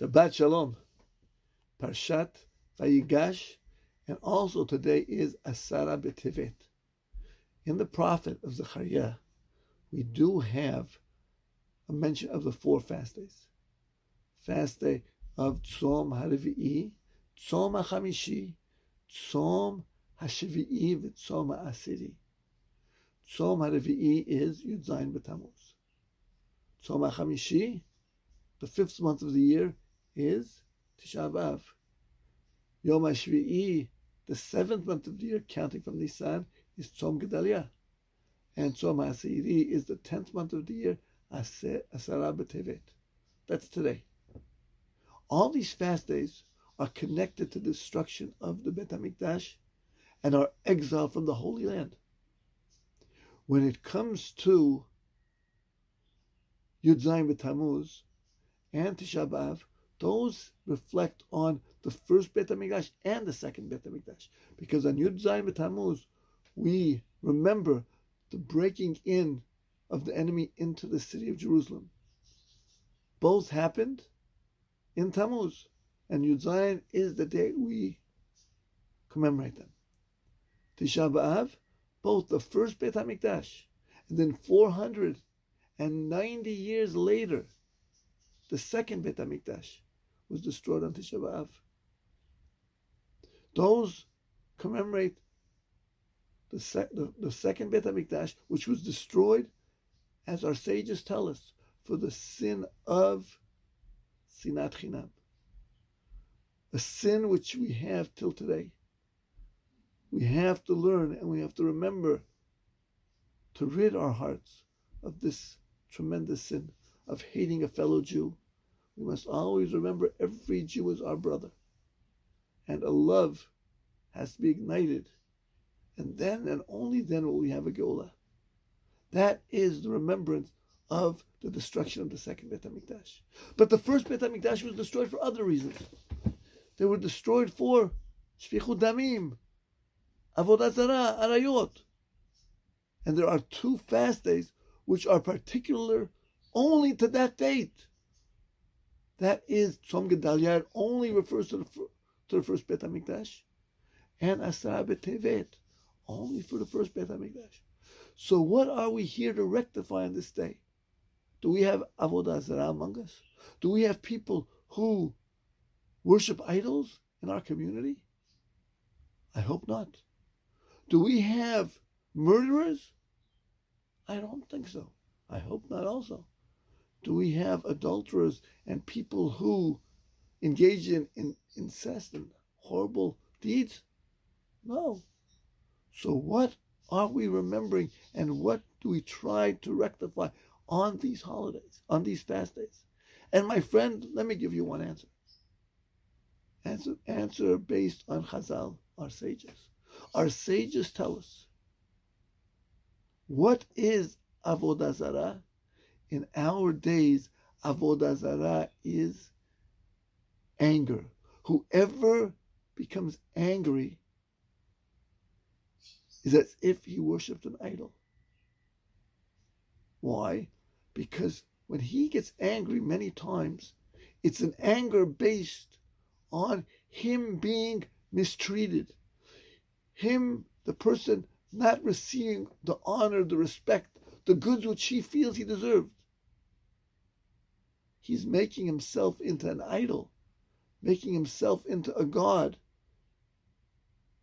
Shabbat Shalom, Parshat Vayigash, and also today is Asara B'Tevet. In the prophet of Zechariah, we do have a mention of the 4 fast days. Fast day of Tzom HaRevi'i, Tzom HaChamishi, Tzom HaShevi'i, V'Tzom HaAsiri. Tzom HaRevi'i is Yud Zayin B'Tammuz. Tzom HaChamishi, the 5th month of the year, is Tisha B'Av. Yom HaShvi'i, the 7th month of the year, counting from Nisan, is Tzom Gedalia. And Tzom HaAsiri is the 10th month of the year, Asara B'Tevet. That's today. All these fast days are connected to the destruction of the Bet HaMikdash and our exile from the Holy Land. When it comes to Yud Zayin B'Tammuz and Tisha B'Av, those reflect on the first Bet HaMikdash and the second Bet HaMikdash. Because on Yud Zayin B'Tammuz, we remember the breaking in of the enemy into the city of Jerusalem. Both happened in Tammuz, and Yud Zayin is the day we commemorate them. Tisha B'Av, both the first Bet HaMikdash, and then 490 years later, the second Bet HaMikdash was destroyed on Tisha B'Av. Those commemorate the second Bet HaMikdash, which was destroyed, as our sages tell us, for the sin of Sinat Chinam. A sin which we have till today. We have to learn and we have to remember to rid our hearts of this tremendous sin of hating a fellow Jew. We must always remember every Jew is our brother. And a love has to be ignited. And then and only then will we have a Geulah. That is the remembrance of the destruction of the second Bet HaMikdash. But the first Bet HaMikdash was destroyed for other reasons. They were destroyed for Shfichut Damim, Avodah Zarah, Arayot. And there are 2 fast days which are particular only to that date. That is Tzom Gedalia, only refers to the first Bet HaMikdash, and Asara B'Tevet, only for the first Bet HaMikdash. So what are we here to rectify on this day? Do we have Avodah Zarah among us? Do we have people who worship idols in our community? I hope not. Do we have murderers? I don't think so. I hope not also. Do we have adulterers and people who engage in incest and horrible deeds? No. So what are we remembering and what do we try to rectify on these holidays, on these fast days? And my friend, let me give you one answer. Answer based on Chazal, our sages. Our sages tell us, what is Avodah Zarah? In our days, Avodah Zarah is anger. Whoever becomes angry is as if he worshipped an idol. Why? Because when he gets angry many times, it's an anger based on him being mistreated. Him, the person, not receiving the honor, the respect, the goods which he feels he deserved. He's making himself into an idol, making himself into a god,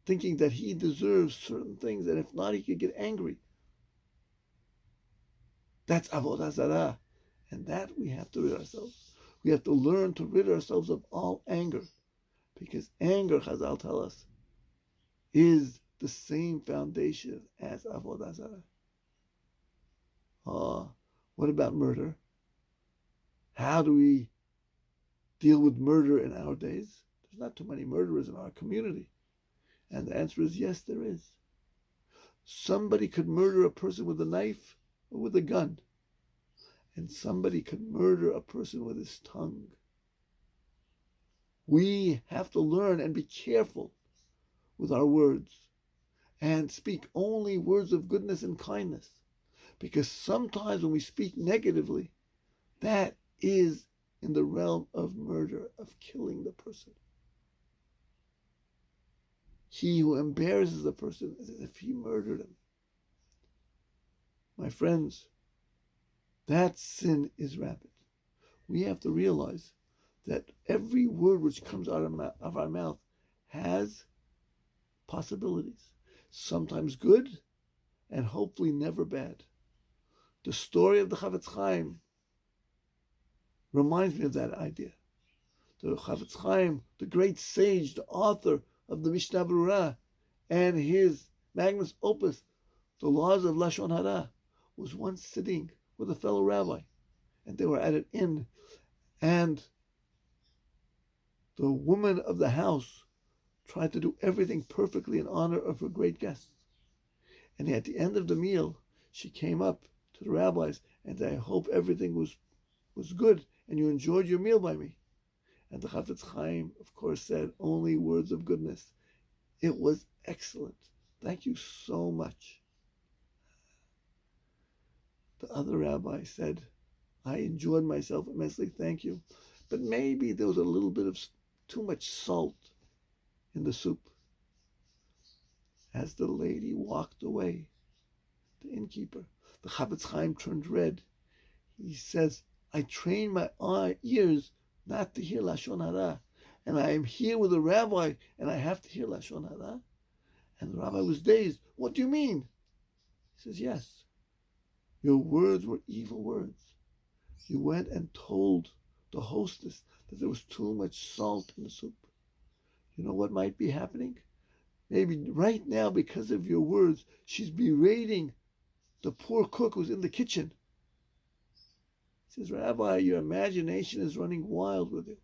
thinking that he deserves certain things, and if not, he could get angry. That's Avodah Zarah. And that we have to rid ourselves. We have to learn to rid ourselves of all anger. Because anger, Chazal tell us, is the same foundation as Avodah Zarah. What about murder? How do we deal with murder in our days? There's not too many murderers in our community. And the answer is yes, there is. Somebody could murder a person with a knife or with a gun. And somebody could murder a person with his tongue. We have to learn and be careful with our words and speak only words of goodness and kindness. Because sometimes when we speak negatively, that is in the realm of murder, of killing the person. He who embarrasses the person is as if he murdered him. My friends, that sin is rampant. We have to realize that every word which comes out of our mouth has possibilities, sometimes good and hopefully never bad. The story of the Chavetz Chaim reminds me of that idea. The Chavetz Chaim, the great sage, the author of the Mishnah Berurah and his magnus opus, The Laws of Lashon Hara, was once sitting with a fellow rabbi, and they were at an inn, and the woman of the house tried to do everything perfectly in honor of her great guests. And at the end of the meal, she came up to the rabbis and said, I hope everything was good and you enjoyed your meal by me. And the Chavetz Chaim, of course, said only words of goodness. It was excellent. Thank you so much. The other rabbi said, I enjoyed myself immensely, thank you. But maybe there was a little bit of too much salt in the soup. As the lady walked away, the innkeeper, the Chavetz Chaim turned red. He says, I trained my ears not to hear Lashon Hara, and I am here with a rabbi, and I have to hear Lashon Hara? And the rabbi was dazed. What do you mean? He says, yes, your words were evil words. You went and told the hostess that there was too much salt in the soup. You know what might be happening? Maybe right now, because of your words, she's berating the poor cook who's in the kitchen. He says, Rabbi, your imagination is running wild with you.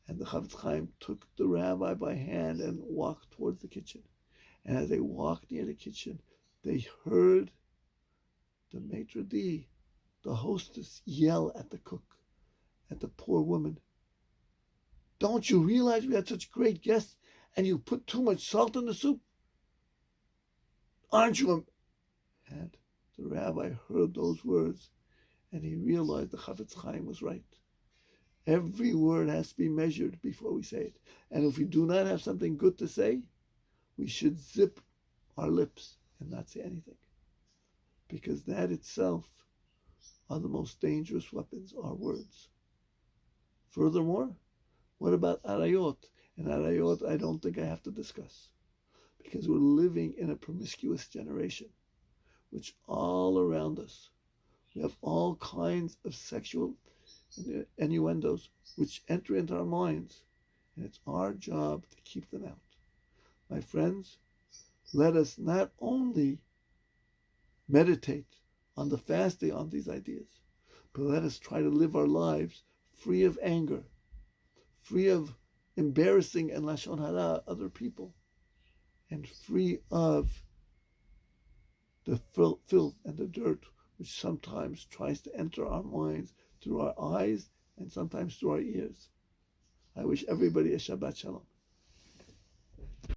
And the Chavetz Chaim took the rabbi by hand and walked towards the kitchen. And as they walked near the kitchen, they heard the maitre d', the hostess, yell at the cook, at the poor woman. Don't you realize we had such great guests and you put too much salt in the soup? Aren't you? And the rabbi heard those words and he realized the Chavetz Chaim was right. Every word has to be measured before we say it. And if we do not have something good to say, we should zip our lips and not say anything. Because that itself are the most dangerous weapons, our words. Furthermore, what about arayot? And arayot, I don't think I have to discuss. Because we're living in a promiscuous generation, which all around us, we have all kinds of sexual innuendos which enter into our minds, and it's our job to keep them out. My friends, let us not only meditate on the fasting on these ideas, but let us try to live our lives free of anger, free of embarrassing and lashon hara other people, and free of the filth and the dirt which sometimes tries to enter our minds through our eyes and sometimes through our ears. I wish everybody a Shabbat Shalom.